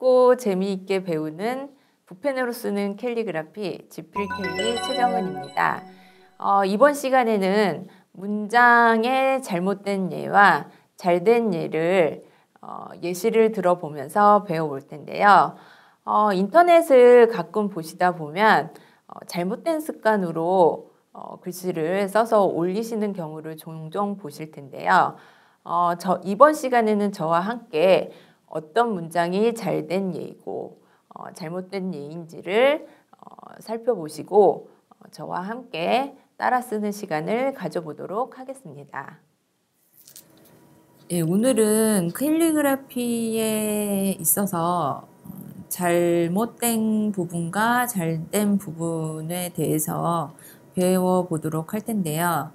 쉽고 재미있게 배우는 붓펜으로 쓰는 캘리그라피 지필캘리 최정은입니다. 이번 시간에는 문장의 잘못된 예와 잘된 예를 예시를 들어보면서 배워볼 텐데요. 인터넷을 가끔 보시다 보면 잘못된 습관으로 글씨를 써서 올리시는 경우를 종종 보실 텐데요. 이번 시간에는 저와 함께 어떤 문장이 잘된 예이고 잘못된 예인지를 살펴보시고 저와 함께 따라 쓰는 시간을 가져보도록 하겠습니다. 예, 오늘은 캘리그라피에 있어서 잘못된 부분과 잘된 부분에 대해서 배워보도록 할 텐데요.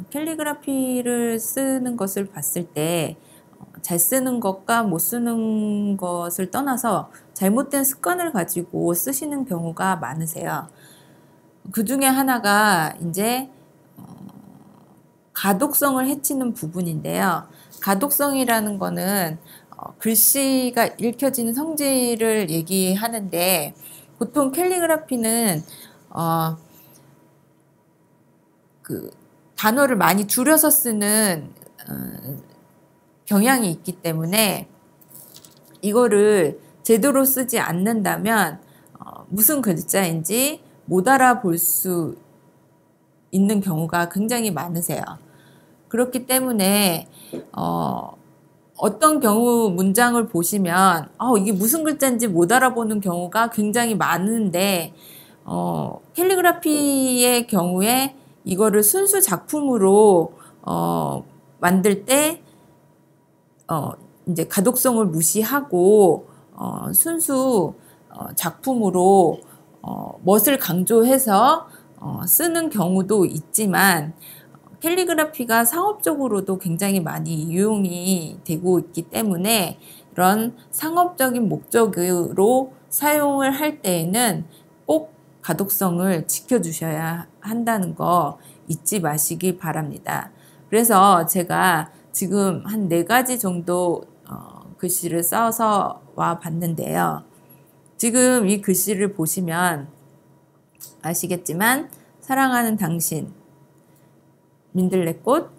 캘리그라피를 쓰는 것을 봤을 때 잘 쓰는 것과 못 쓰는 것을 떠나서 잘못된 습관을 가지고 쓰시는 경우가 많으세요. 그 중에 하나가 이제 가독성을 해치는 부분인데요. 가독성이라는 거는 글씨가 읽혀지는 성질을 얘기하는데 보통 캘리그라피는 그 단어를 많이 줄여서 쓰는 경향이 있기 때문에 이거를 제대로 쓰지 않는다면 무슨 글자인지 못 알아볼 수 있는 경우가 굉장히 많으세요. 그렇기 때문에 어떤 경우 문장을 보시면 이게 무슨 글자인지 못 알아보는 경우가 굉장히 많은데 캘리그라피의 경우에 이거를 순수 작품으로 만들 때 이제 가독성을 무시하고 순수 작품으로 멋을 강조해서 쓰는 경우도 있지만 캘리그라피가 상업적으로도 굉장히 많이 이용이 되고 있기 때문에 이런 상업적인 목적으로 사용을 할 때에는 꼭 가독성을 지켜주셔야 한다는 거 잊지 마시기 바랍니다. 그래서 제가 지금 한 4가지 정도 글씨를 써서 와 봤는데요. 지금 이 글씨를 보시면 아시겠지만 사랑하는 당신, 민들레꽃,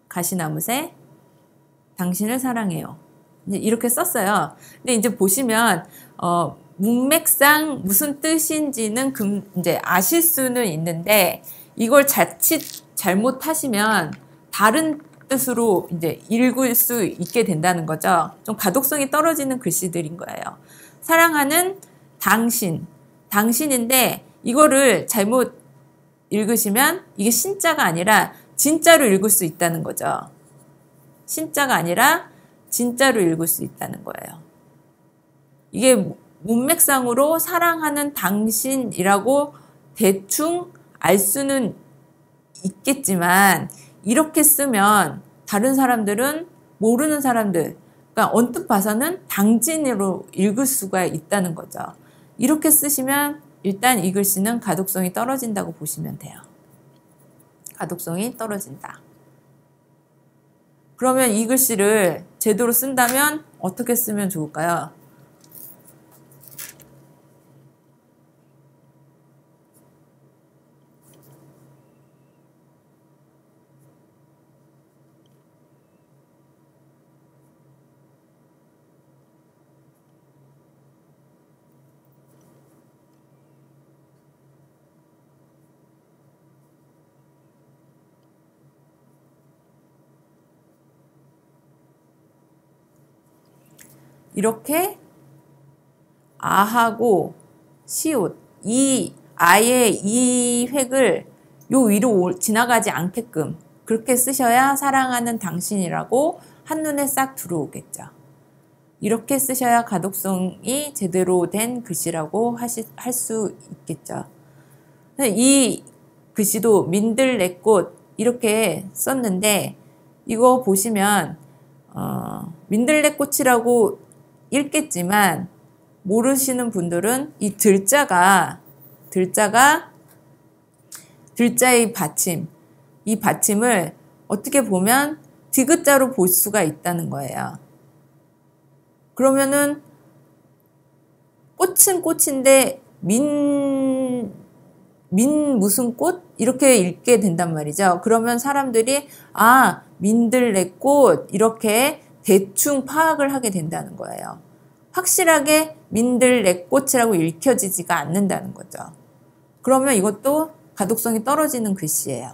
가시나무새, 당신을 사랑해요. 이렇게 썼어요. 근데 이제 보시면 문맥상 무슨 뜻인지는 이제 아실 수는 있는데 이걸 자칫 잘못하시면 다른 뜻으로 이제 읽을 수 있게 된다는 거죠. 좀 가독성이 떨어지는 글씨들인 거예요. 사랑하는 당신, 당신인데 이거를 잘못 읽으시면 이게 신자가 아니라 진짜로 읽을 수 있다는 거죠. 신자가 아니라 진짜로 읽을 수 있다는 거예요. 이게 문맥상으로 사랑하는 당신이라고 대충 알 수는 있겠지만 이렇게 쓰면 다른 사람들은 모르는 사람들, 그러니까 언뜻 봐서는 당진으로 읽을 수가 있다는 거죠. 이렇게 쓰시면 일단 이 글씨는 가독성이 떨어진다고 보시면 돼요. 가독성이 떨어진다. 그러면 이 글씨를 제대로 쓴다면 어떻게 쓰면 좋을까요? 이렇게 아하고 시옷, 이 아의 이 획을 요 위로 지나가지 않게끔 그렇게 쓰셔야 사랑하는 당신이라고 한눈에 싹 들어오겠죠. 이렇게 쓰셔야 가독성이 제대로 된 글씨라고 할 수 있겠죠. 이 글씨도 민들레꽃 이렇게 썼는데 이거 보시면 민들레꽃이라고 읽겠지만 모르시는 분들은 이 들자가 들자의 받침, 이 받침을 어떻게 보면 디귿자로 볼 수가 있다는 거예요. 그러면은 꽃은 꽃인데 민 무슨 꽃? 이렇게 읽게 된단 말이죠. 그러면 사람들이 아, 민들레꽃 이렇게 대충 파악을 하게 된다는 거예요. 확실하게 민들레꽃이라고 읽혀지지가 않는다는 거죠. 그러면 이것도 가독성이 떨어지는 글씨예요.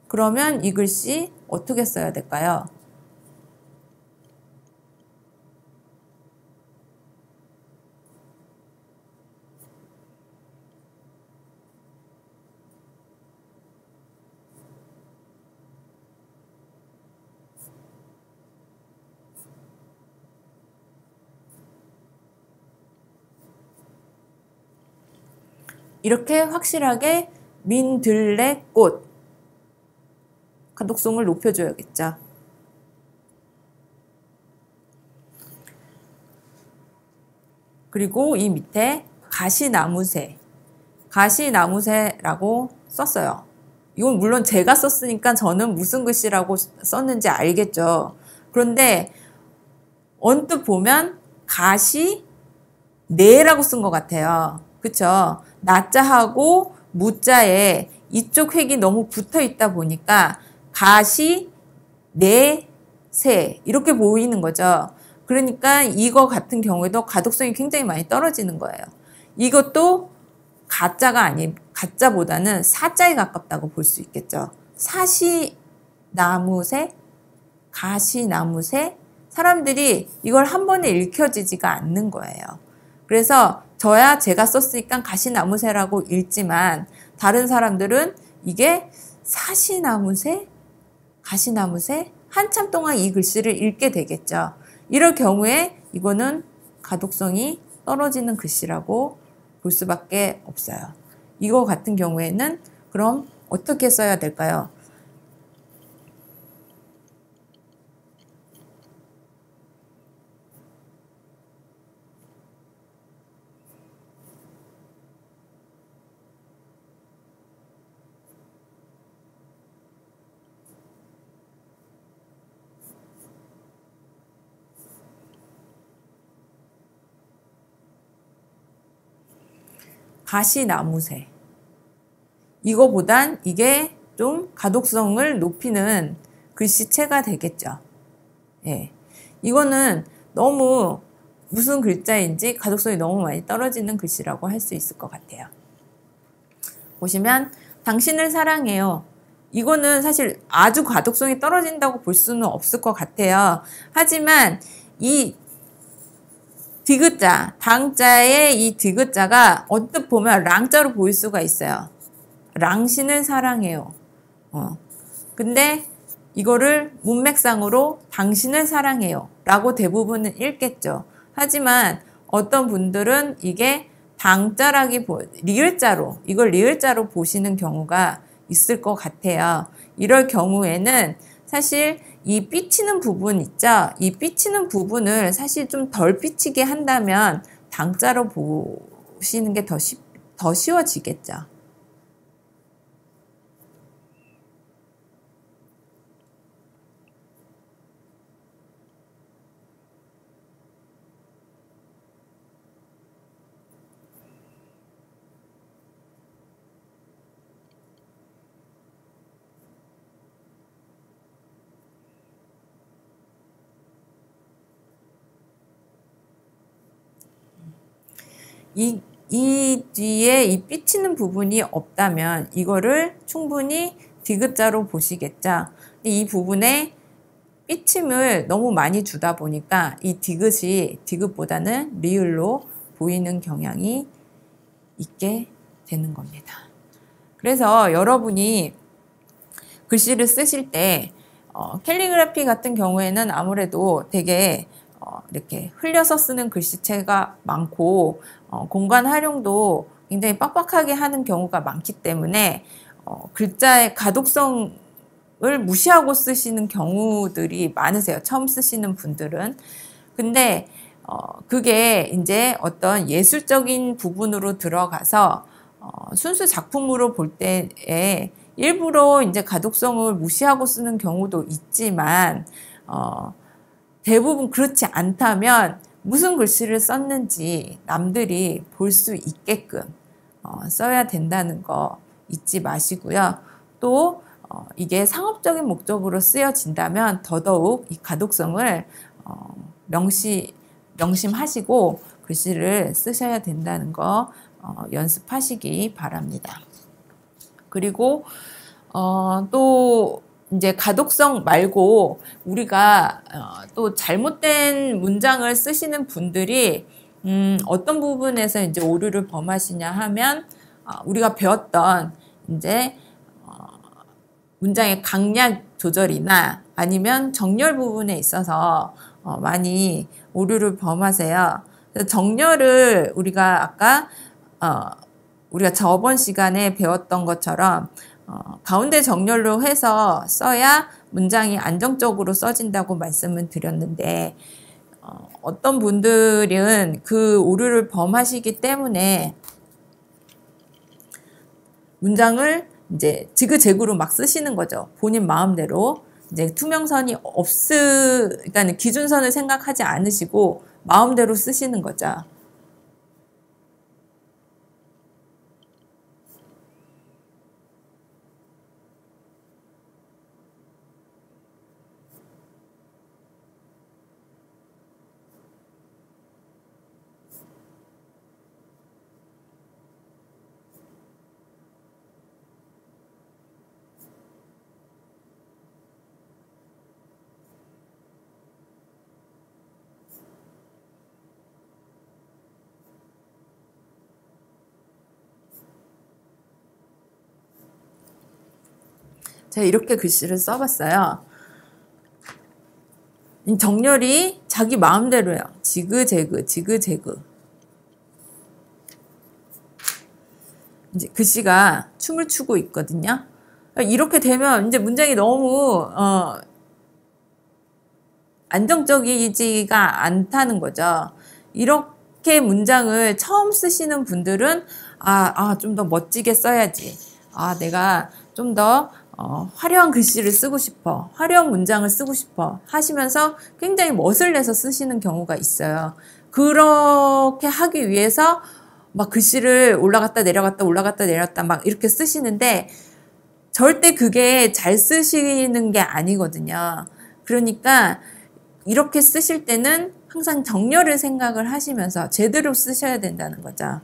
그러면 이 글씨 어떻게 써야 될까요? 이렇게 확실하게 민들레꽃 가독성을 높여줘야겠죠. 그리고 이 밑에 가시나무새라고 썼어요. 이건 물론 제가 썼으니까 저는 무슨 글씨라고 썼는지 알겠죠. 그런데 언뜻 보면 가시네라고 쓴 것 같아요. 그쵸? 나자하고 무자에 이쪽 획이 너무 붙어 있다 보니까 가시네새 이렇게 보이는 거죠. 그러니까 이거 같은 경우에도 가독성이 굉장히 많이 떨어지는 거예요. 이것도 가짜보다는 사자에 가깝다고 볼 수 있겠죠. 사시나무새, 가시나무새, 사람들이 이걸 한 번에 읽혀지지가 않는 거예요. 그래서 저야 제가 썼으니까 가시나무새라고 읽지만 다른 사람들은 이게 사시나무새, 가시나무새 한참 동안 이 글씨를 읽게 되겠죠. 이럴 경우에 이거는 가독성이 떨어지는 글씨라고 볼 수밖에 없어요. 이거 같은 경우에는 그럼 어떻게 써야 될까요? 가시나무새. 이거보단 이게 좀 가독성을 높이는 글씨체가 되겠죠. 예. 이거는 너무 무슨 글자인지 가독성이 너무 많이 떨어지는 글씨라고 할 수 있을 것 같아요. 보시면 당신을 사랑해요. 이거는 사실 아주 가독성이 떨어진다고 볼 수는 없을 것 같아요. 하지만 이 디귿자, 당자의 이 디귿자가 언뜻 보면 랑자로 보일 수가 있어요. 랑신을 사랑해요. 근데 이거를 문맥상으로 당신을 사랑해요 라고 대부분은 읽겠죠. 하지만 어떤 분들은 이게 이걸 리을자로 보시는 경우가 있을 것 같아요. 이럴 경우에는 사실 이 삐치는 부분 있죠? 이 삐치는 부분을 사실 좀 덜 삐치게 한다면 당자로 보시는 게 더 쉬워지겠죠. 이 뒤에 이 삐치는 부분이 없다면 이거를 충분히 디귿자로 보시겠죠. 이 부분에 삐침을 너무 많이 주다 보니까 이 디귿이 디귿보다는 리을로 보이는 경향이 있게 되는 겁니다. 그래서 여러분이 글씨를 쓰실 때 캘리그라피 같은 경우에는 아무래도 되게 이렇게 흘려서 쓰는 글씨체가 많고 공간 활용도 굉장히 빡빡하게 하는 경우가 많기 때문에 글자의 가독성을 무시하고 쓰시는 경우들이 많으세요. 처음 쓰시는 분들은. 근데 그게 이제 어떤 예술적인 부분으로 들어가서 순수 작품으로 볼 때에 일부러 이제 가독성을 무시하고 쓰는 경우도 있지만 대부분 그렇지 않다면 무슨 글씨를 썼는지 남들이 볼 수 있게끔 써야 된다는 거 잊지 마시고요. 또 이게 상업적인 목적으로 쓰여진다면 더더욱 이 가독성을 명심하시고 글씨를 쓰셔야 된다는 거 연습하시기 바랍니다. 그리고 또 이제 가독성 말고 우리가 또 잘못된 문장을 쓰시는 분들이 어떤 부분에서 이제 오류를 범하시냐 하면 우리가 배웠던 이제 문장의 강약 조절이나 아니면 정렬 부분에 있어서 많이 오류를 범하세요. 그래서 정렬을 우리가 아까 우리가 저번 시간에 배웠던 것처럼 가운데 정렬로 해서 써야 문장이 안정적으로 써진다고 말씀을 드렸는데 어떤 분들은 그 오류를 범하시기 때문에 문장을 이제 지그재그로 막 쓰시는 거죠. 본인 마음대로. 이제 투명선이 그러니까 기준선을 생각하지 않으시고 마음대로 쓰시는 거죠. 제가 이렇게 글씨를 써봤어요. 정렬이 자기 마음대로예요. 지그재그. 이제 글씨가 춤을 추고 있거든요. 이렇게 되면 이제 문장이 너무 안정적이지가 않다는 거죠. 이렇게 문장을 처음 쓰시는 분들은 좀 더 멋지게 써야지. 내가 좀 더 화려한 글씨를 쓰고 싶어. 화려한 문장을 쓰고 싶어. 하시면서 굉장히 멋을 내서 쓰시는 경우가 있어요. 그렇게 하기 위해서 막 글씨를 올라갔다 내렸다 막 이렇게 쓰시는데 절대 그게 잘 쓰시는 게 아니거든요. 그러니까 이렇게 쓰실 때는 항상 정렬을 생각을 하시면서 제대로 쓰셔야 된다는 거죠.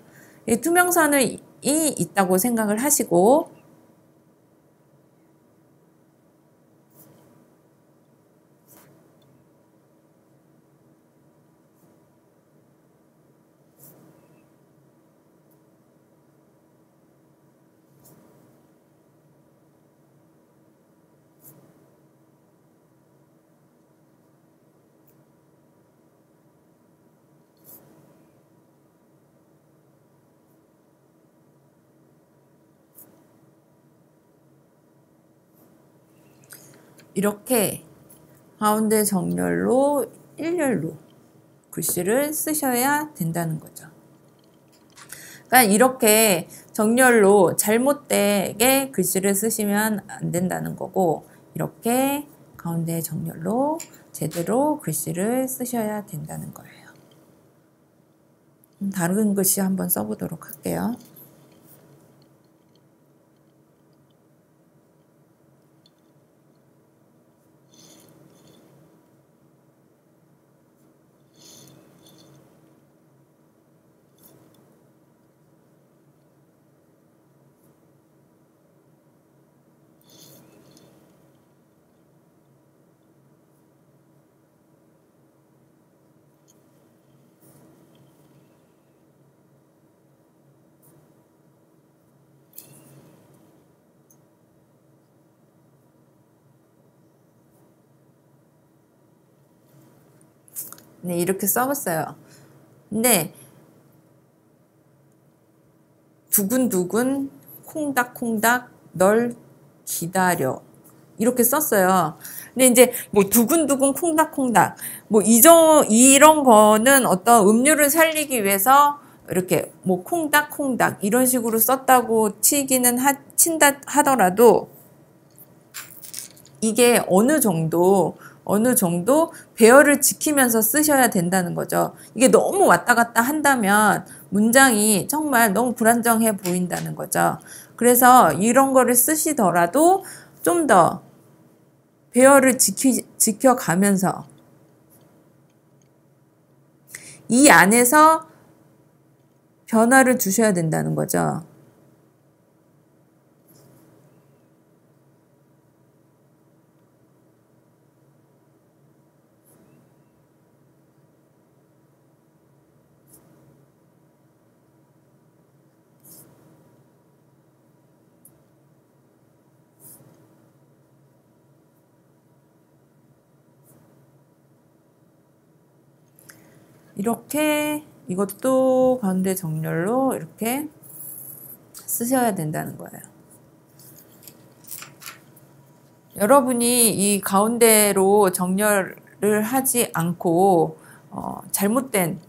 투명선이 있다고 생각을 하시고 이렇게 가운데 정렬로 일렬로 글씨를 쓰셔야 된다는 거죠. 그러니까 이렇게 정렬로 잘못되게 글씨를 쓰시면 안 된다는 거고 이렇게 가운데 정렬로 제대로 글씨를 쓰셔야 된다는 거예요. 다른 글씨 한번 써보도록 할게요. 네, 이렇게 써봤어요. 근데 두근두근 콩닥콩닥 널 기다려 이렇게 썼어요. 근데 이제 뭐 두근두근 콩닥콩닥 뭐 이런 거는 어떤 음료를 살리기 위해서 이렇게 뭐 콩닥콩닥 이런 식으로 썼다고 친다 하더라도 이게 어느 정도 어느 정도 배열을 지키면서 쓰셔야 된다는 거죠. 이게 너무 왔다 갔다 한다면 문장이 정말 너무 불안정해 보인다는 거죠. 그래서 이런 거를 쓰시더라도 좀 더 배열을 지켜가면서 이 안에서 변화를 주셔야 된다는 거죠. 이렇게 이것도 가운데 정렬로 이렇게 쓰셔야 된다는 거예요. 여러분이 이 가운데로 정렬을 하지 않고 잘못된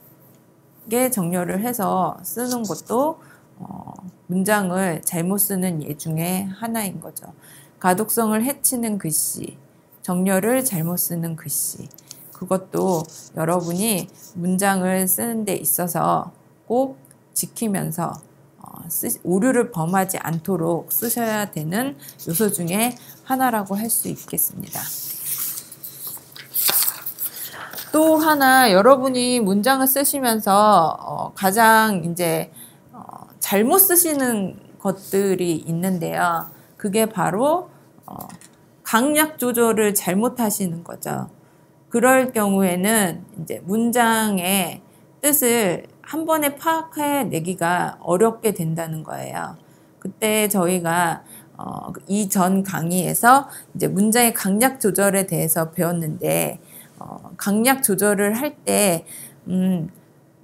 게 정렬을 해서 쓰는 것도 문장을 잘못 쓰는 예 중에 하나인 거죠. 가독성을 해치는 글씨, 정렬을 잘못 쓰는 글씨, 그것도 여러분이 문장을 쓰는 데 있어서 꼭 지키면서 오류를 범하지 않도록 쓰셔야 되는 요소 중에 하나라고 할 수 있겠습니다. 또 하나 여러분이 문장을 쓰시면서 가장 이제 잘못 쓰시는 것들이 있는데요. 그게 바로 강약 조절을 잘못하시는 거죠. 그럴 경우에는 이제 문장의 뜻을 한 번에 파악해내기가 어렵게 된다는 거예요. 그때 저희가 이전 강의에서 이제 문장의 강약 조절에 대해서 배웠는데 강약 조절을 할 때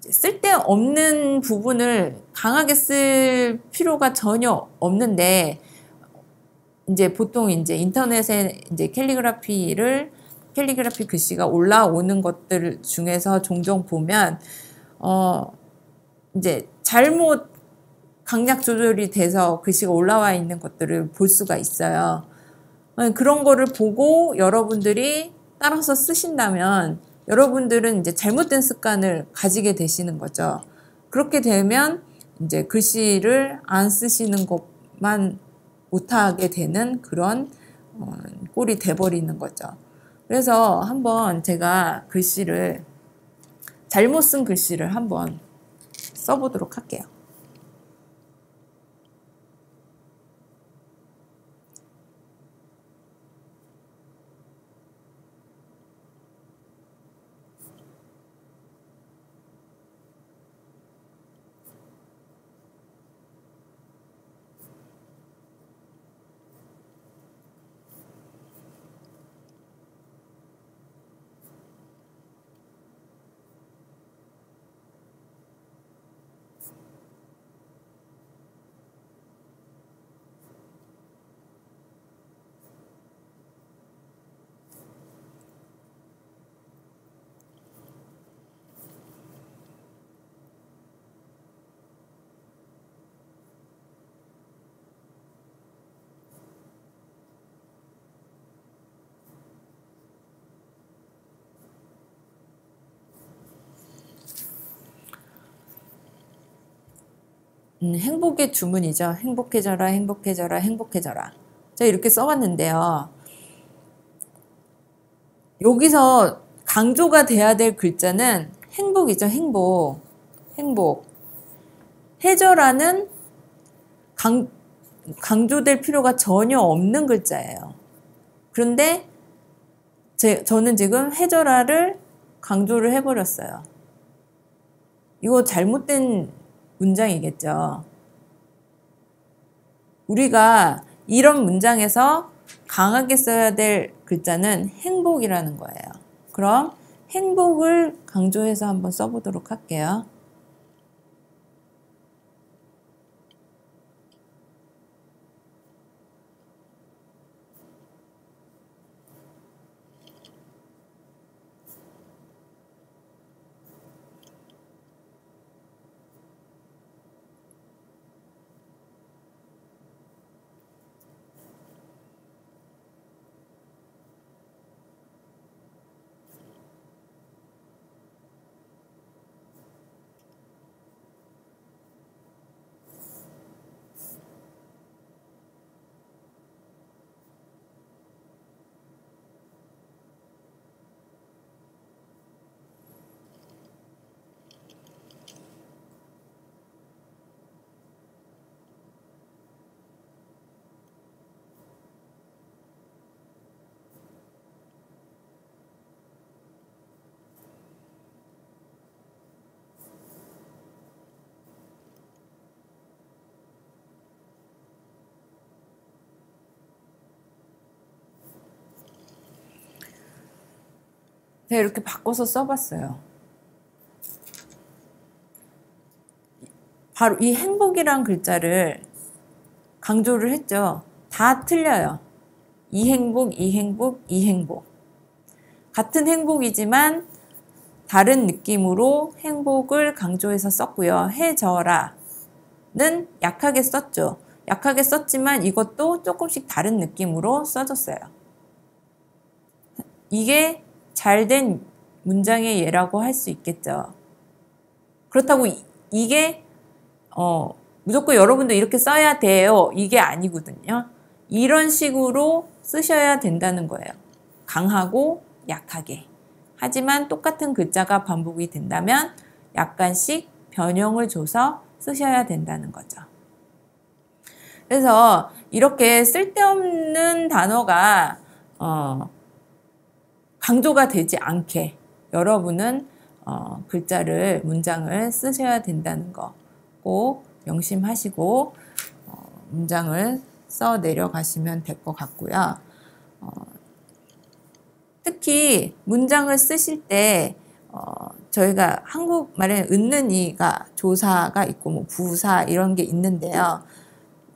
쓸데없는 부분을 강하게 쓸 필요가 전혀 없는데 이제 보통 이제 인터넷에 이제 캘리그라피 글씨가 올라오는 것들 중에서 종종 보면 이제 잘못 강약 조절이 돼서 글씨가 올라와 있는 것들을 볼 수가 있어요. 그런 거를 보고 여러분들이 따라서 쓰신다면 여러분들은 이제 잘못된 습관을 가지게 되시는 거죠. 그렇게 되면 이제 글씨를 안 쓰시는 것만 못하게 되는 그런 꼴이 돼버리는 거죠. 그래서 한번 제가 잘못 쓴 글씨를 한번 써보도록 할게요. 행복의 주문이죠. 행복해져라, 행복해져라, 행복해져라. 제가 이렇게 써봤는데요. 여기서 강조가 돼야 될 글자는 행복이죠. 행복. 행복. 해져라는 강조될 필요가 전혀 없는 글자예요. 그런데 저는 지금 해져라를 강조를 해버렸어요. 이거 잘못된 문장이겠죠. 우리가 이런 문장에서 강하게 써야 될 글자는 행복이라는 거예요. 그럼 행복을 강조해서 한번 써보도록 할게요. 제가 이렇게 바꿔서 써봤어요. 바로 이 행복이란 글자를 강조를 했죠. 다 틀려요. 이 행복, 이 행복, 이 행복. 같은 행복이지만 다른 느낌으로 행복을 강조해서 썼고요. 해져라는 약하게 썼죠. 약하게 썼지만 이것도 조금씩 다른 느낌으로 써졌어요. 이게 잘된 문장의 예라고 할 수 있겠죠. 그렇다고 이게 무조건 여러분도 이렇게 써야 돼요. 이게 아니거든요. 이런 식으로 쓰셔야 된다는 거예요. 강하고 약하게. 하지만 똑같은 글자가 반복이 된다면 약간씩 변형을 줘서 쓰셔야 된다는 거죠. 그래서 이렇게 쓸데없는 단어가 강조가 되지 않게 여러분은 글자를, 문장을 쓰셔야 된다는 거 꼭 명심하시고 문장을 써 내려가시면 될 것 같고요. 특히 문장을 쓰실 때 저희가 한국말에 은는이가 조사가 있고 뭐 부사 이런 게 있는데요.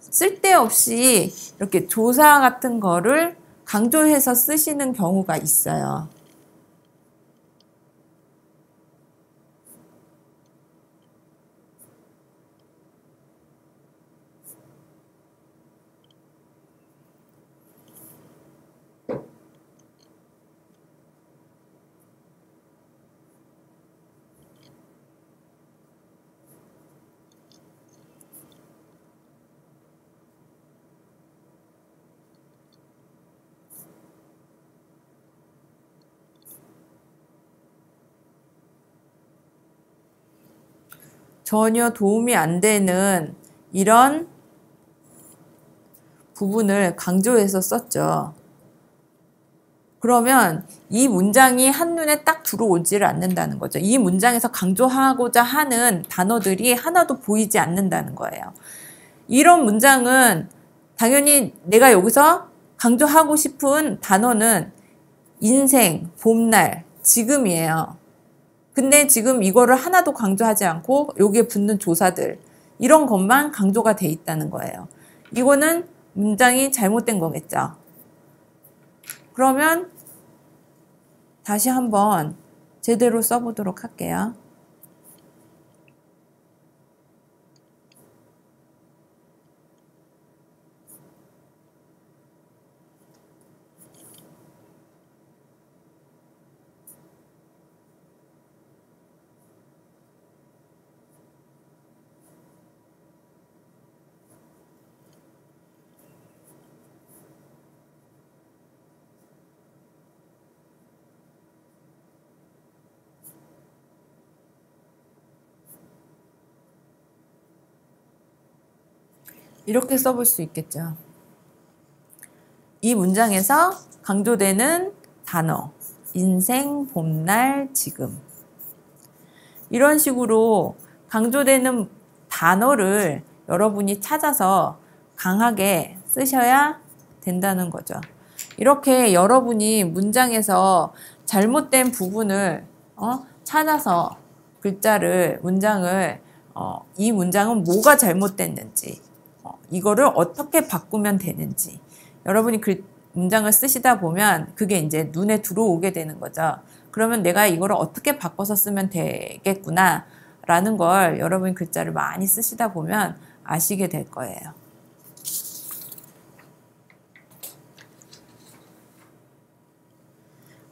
쓸데없이 이렇게 조사 같은 거를 강조해서 쓰시는 경우가 있어요. 전혀 도움이 안 되는 이런 부분을 강조해서 썼죠. 그러면 이 문장이 한눈에 딱 들어오지를 않는다는 거죠. 이 문장에서 강조하고자 하는 단어들이 하나도 보이지 않는다는 거예요. 이런 문장은 당연히 내가 여기서 강조하고 싶은 단어는 인생, 봄날, 지금이에요. 근데 지금 이거를 하나도 강조하지 않고 여기에 붙는 조사들 이런 것만 강조가 돼 있다는 거예요. 이거는 문장이 잘못된 거겠죠. 그러면 다시 한번 제대로 써보도록 할게요. 이렇게 써볼 수 있겠죠. 이 문장에서 강조되는 단어, 인생, 봄날, 지금. 이런 식으로 강조되는 단어를 여러분이 찾아서 강하게 쓰셔야 된다는 거죠. 이렇게 여러분이 문장에서 잘못된 부분을 찾아서 글자를, 문장을 이 문장은 뭐가 잘못됐는지 이거를 어떻게 바꾸면 되는지 여러분이 문장을 쓰시다 보면 그게 이제 눈에 들어오게 되는 거죠. 그러면 내가 이거를 어떻게 바꿔서 쓰면 되겠구나 라는 걸 여러분이 글자를 많이 쓰시다 보면 아시게 될 거예요.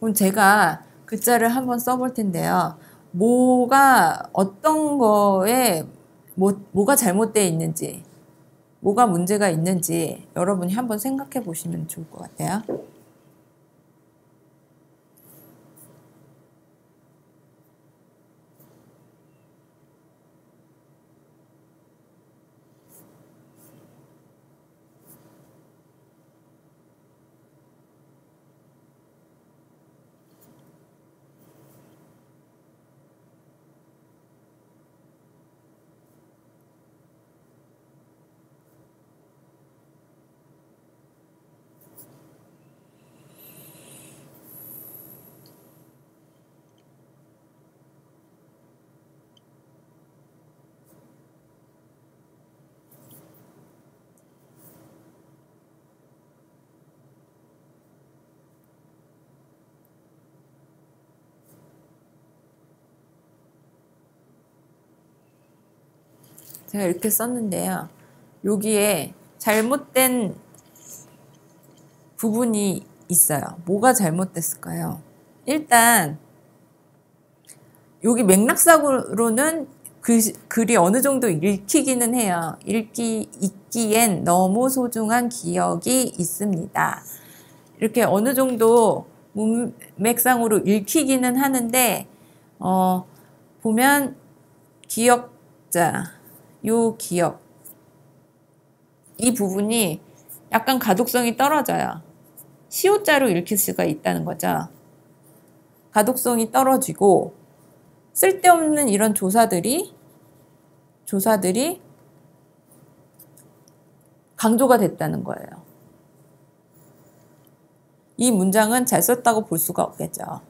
그럼 제가 글자를 한번 써볼 텐데요. 뭐가 어떤 거에 뭐가 잘못되어 있는지 뭐가 문제가 있는지 여러분이 한번 생각해 보시면 좋을 것 같아요. 제가 이렇게 썼는데요. 여기에 잘못된 부분이 있어요. 뭐가 잘못됐을까요? 일단 여기 맥락상으로는 글이 어느 정도 읽히기는 해요. 읽기엔 너무 소중한 기억이 있습니다. 이렇게 어느 정도 문맥상으로 읽히기는 하는데, 보면 기억자, 요 기억, 이 부분이 약간 가독성이 떨어져요. 시옷자로 읽힐 수가 있다는 거죠. 가독성이 떨어지고, 쓸데없는 이런 조사들이 강조가 됐다는 거예요. 이 문장은 잘 썼다고 볼 수가 없겠죠.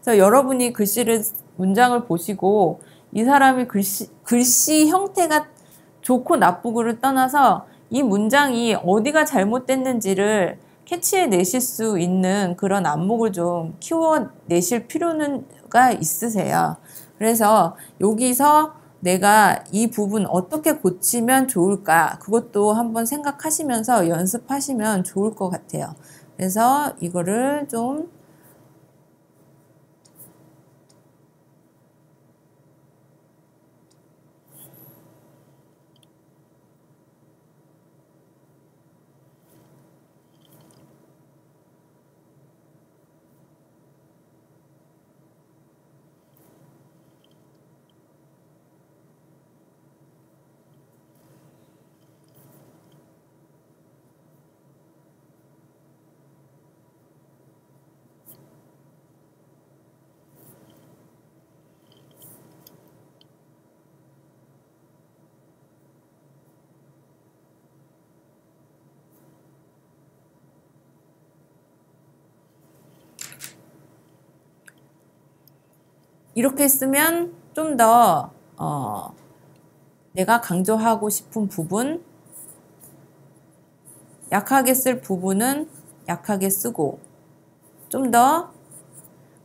그래서 여러분이 문장을 보시고 이 사람이 글씨 형태가 좋고 나쁘고를 떠나서 이 문장이 어디가 잘못됐는지를 캐치해 내실 수 있는 그런 안목을 좀 키워내실 필요가 있으세요. 그래서 여기서 내가 이 부분 어떻게 고치면 좋을까, 그것도 한번 생각하시면서 연습하시면 좋을 것 같아요. 그래서 이거를 좀 이렇게 쓰면 좀 더 내가 강조하고 싶은 부분, 약하게 쓸 부분은 약하게 쓰고 좀 더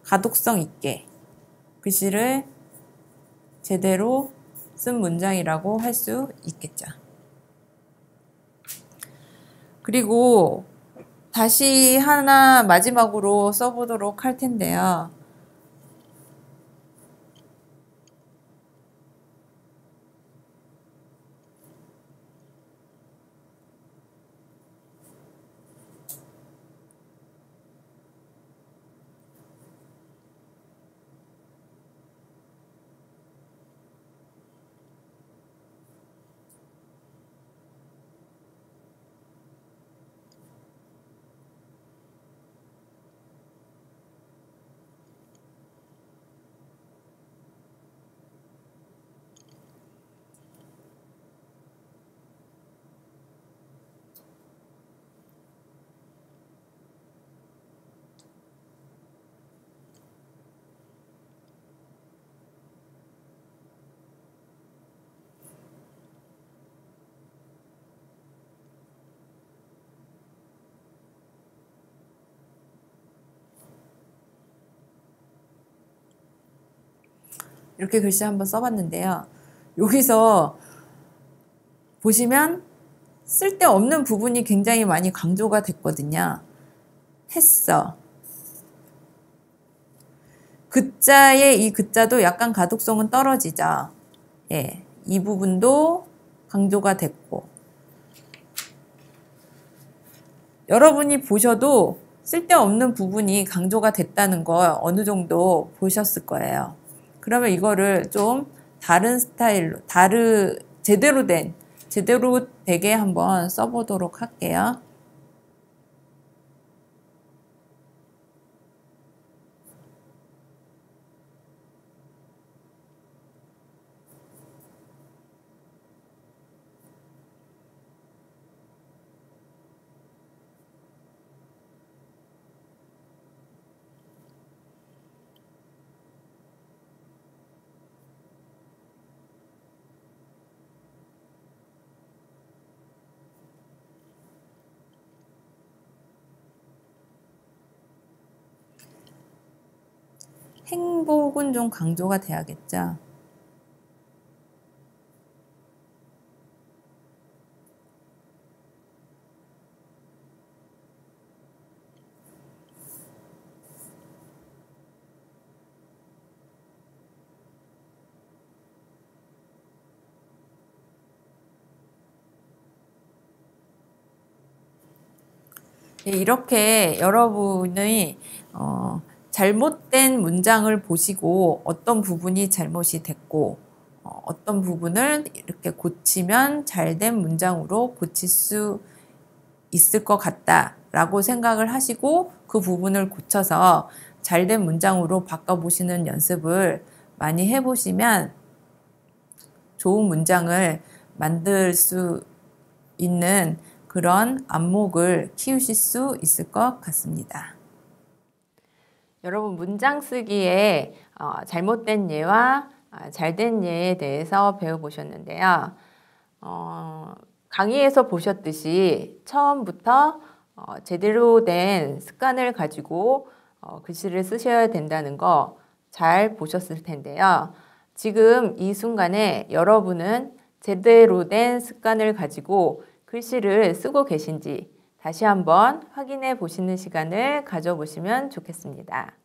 가독성 있게 글씨를 제대로 쓴 문장이라고 할 수 있겠죠. 그리고 다시 하나 마지막으로 써보도록 할 텐데요. 이렇게 글씨 한번 써봤는데요. 여기서 보시면 쓸데없는 부분이 굉장히 많이 강조가 됐거든요. 했어. 그자의 이 그자도 약간 가독성은 떨어지죠. 예, 이 부분도 강조가 됐고, 여러분이 보셔도 쓸데없는 부분이 강조가 됐다는 걸 어느 정도 보셨을 거예요. 그러면 이거를 좀 다른 스타일로, 제대로 되게 한번 써보도록 할게요. 행복은 좀 강조가 돼야겠죠. 예, 이렇게 여러분의 잘못된 문장을 보시고 어떤 부분이 잘못이 됐고 어떤 부분을 이렇게 고치면 잘된 문장으로 고칠 수 있을 것 같다라고 생각을 하시고 그 부분을 고쳐서 잘된 문장으로 바꿔보시는 연습을 많이 해보시면 좋은 문장을 만들 수 있는 그런 안목을 키우실 수 있을 것 같습니다. 여러분, 문장 쓰기에 잘못된 예와 잘된 예에 대해서 배워보셨는데요. 강의에서 보셨듯이 처음부터 제대로 된 습관을 가지고 글씨를 쓰셔야 된다는 거 잘 보셨을 텐데요. 지금 이 순간에 여러분은 제대로 된 습관을 가지고 글씨를 쓰고 계신지 다시 한번 확인해 보시는 시간을 가져보시면 좋겠습니다.